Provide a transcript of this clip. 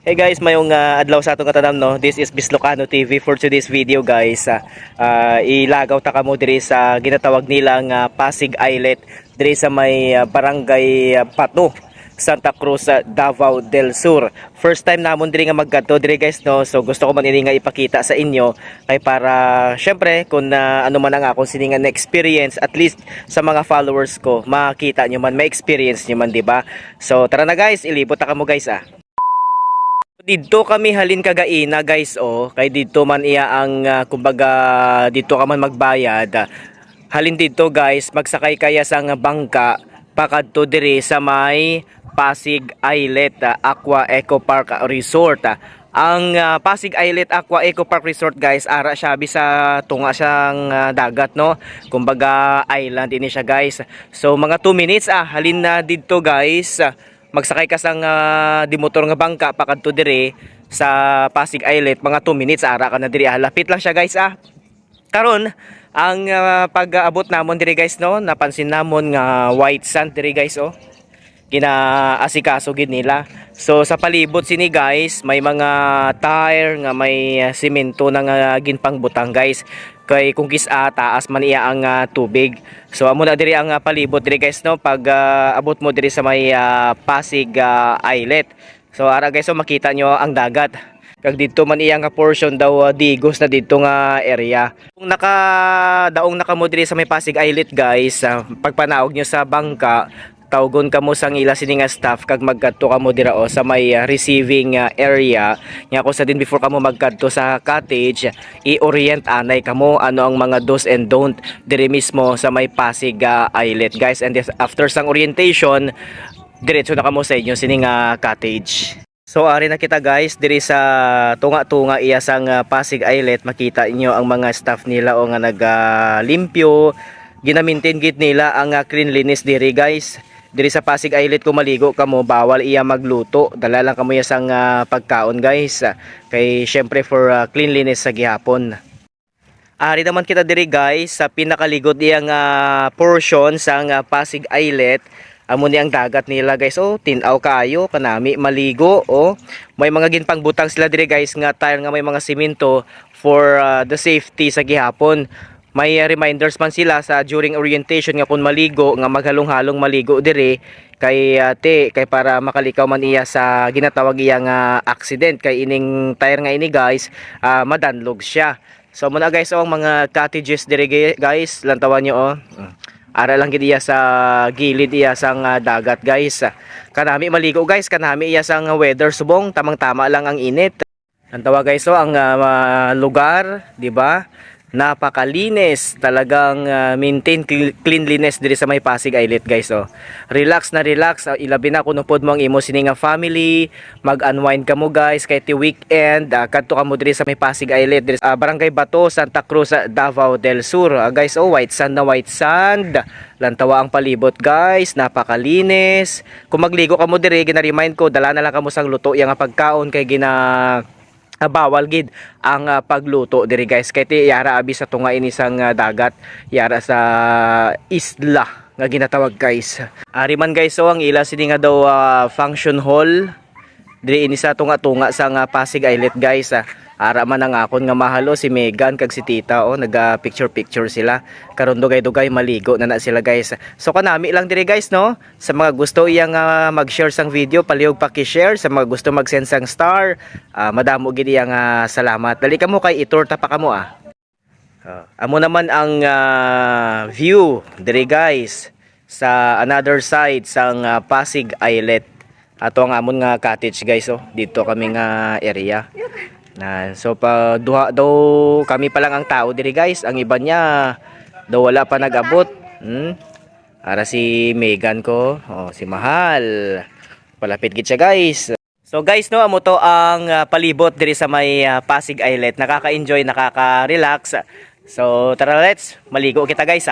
Hey guys, mayong adlaw sa atong katanam no. This is Bislocano TV for today's video guys. Ilagaw ta kamo diri sa ginatawag nilang Pasig Islet diri sa may barangay Pato, Santa Cruz, Davao del Sur. First time namon diri nga magkadto diri guys no. So gusto ko man ini nga ipakita sa inyo kay para syempre kung ano man ang akong siningan na experience, at least sa mga followers ko makita nyo man, may experience nyo man, di ba? So tara na guys, ilibot ta kamo guys Dito kami halin kagaina guys kay dito man iya ang kumbaga dito ka man magbayad. Halin dito guys, magsakay kaya sa bangka pakadto diri sa may Pasig Islet Aqua Eco Park Resort. Ang Pasig Islet Aqua Eco Park Resort guys, ara siya bisa tunga siyang dagat no. Kumbaga island ini siya guys. So mga 2 minutes halin na dito guys. Magsakay ka sang di motor nga bangka pakadto dire sa Pasig Islet, mga 2 minutes ara ka na dire. Lapit lang siya guys Karon ang pag-abot namon dire guys no, napansin namon nga white sand dire guys ginaasikaso gid nila. So sa palibot sini guys may mga tire nga may semento na nga ginpangbutang guys, kay kung taas man iya ang tubig. So amo na diri ang palibot diri guys no, pag abot mo diri sa may Pasig Islet. So ara guys makita nyo ang dagat. Kag dito man iya nga portion daw digos na dito nga area. Kung nakadaong mo diri sa may Pasig Islet guys, pagpanaog nyo sa bangka, tawgon kamo sang ila sini nga staff kag magkadto kamo dira sa may receiving area nya. Ko sa din before kamo magkadto sa cottage, i-orient anay kamo ano ang mga do's and don't diri mismo sa may Pasig Islet guys. And after sang orientation, diretso na kamo sa inyo sini nga cottage. So ari na kita guys diri sa tunga-tunga iya sang Pasig Islet. Makita inyo ang mga staff nila nga naglimpyo, gina-maintain gid nila ang cleanliness diri guys. Diri sa Pasig Islet kung maligo kamo, bawal iya magluto, dala lang kamo sang pagkaon guys, kay syempre for cleanliness sa gihapon. Ari naman kita diri guys sa pinakaligod iyang portion sang Pasig Islet. Amo ni ang dagat nila guys tinaw kayo kanami maligo may mga ginpangbutang sila diri guys nga tire nga may mga semento for the safety sa gihapon. May reminders man sila sa during orientation nga kung maligo nga maghalong-halong maligo dire kay kay para makalikaw man iya sa ginatawag iya nga accident, kay ining tire nga ini guys madanlog siya. So muna guys ang mga cottages dire guys, lantawan nyo ara lang gid iya sa gilid iya sang dagat guys. Kanami maligo guys, kanami iya sang weather subong, tamang-tama lang ang init. Lantawa guys ang lugar, di ba? Napakalinis, talagang maintain cleanliness diri sa may Pasig Islet guys Relax na relax, ilabi na kung upod mo ang imo sini nga family, mag-unwind kamo guys kay ti weekend. Kadto kamo diri sa may Pasig Islet diri sa barangay Bato, Santa Cruz, Davao del Sur guys white sand na white sand. Lantawa ang palibot guys, napakalinis. Kung magligo kamo diri, gina-remind ko dala na lang kamo sang luto yang pagkaon kay bawal gid ang pagluto diri guys, kay ti yara abi sa tunga ini sang dagat, yara sa isla nga ginatawag guys. Ari man guys ang ila sini nga daw function hall diri ini sa tunga-tunga sang Pasig Islet guys. Ara man ang akon nga mahalo si Megan kag si Tita naga picture sila. Karon dugay-dugay maligo na sila guys. So kanami lang diri guys no. Sa mga gusto iyang mag-share sang video, palihog paki-share. Sa mga gusto mag-send sang star, madamo gid iyang salamat. Dali kamo kay itorta pa kamo amo naman ang view diri guys sa another side sang Pasig Islet. Ato ang amon nga cottage guys dito kami nga area. So pa duha daw kami pa lang ang tao diri guys, ang iba niya daw wala pa nag-abot. Ara si Megan ko, si Mahal. Palapit gid siya guys. So guys no, amo to ang palibot diri sa may Pasig Islet. Nakaka-enjoy, nakaka-relax. So tara let's maligo kita guys